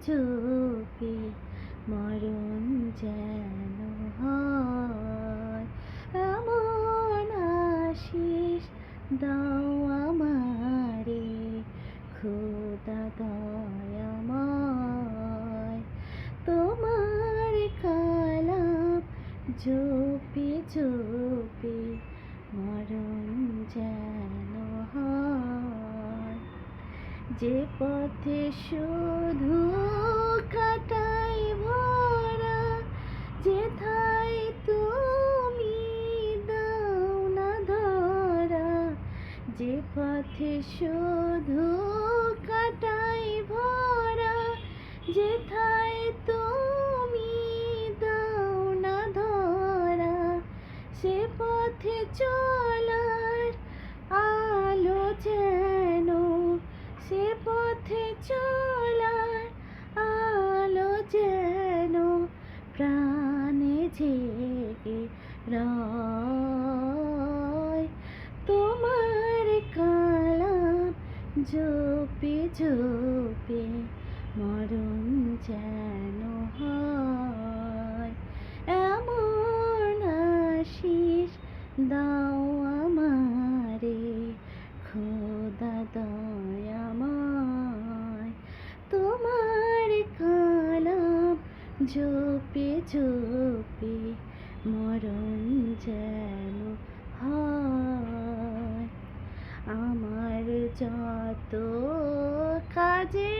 চুপি মরণ যেন হয়। এমন আশিস দাও আমারে খোদা দয়াময়, তোমার কালাম জপি জপি মরণ যেন হয়। যে পথে শুধু কাটাই ভরা, যেথায় তুমি দাও না ধরা। যে পথে শুধু কাটাই ভরা, যেথায় তুমি দাও না ধরা। সে পথে চলার আলো যেন, সে পথে চলার আলো যেন প্রাণে জেগে রয়। তোমার কালাম জপি জপি মরণ যেন হয়। এমন আশিস দাও আমারে খোদা দয়াময়, তোমার কালাম জপি জপি মরণ যেন হয়। আমার যত কাজে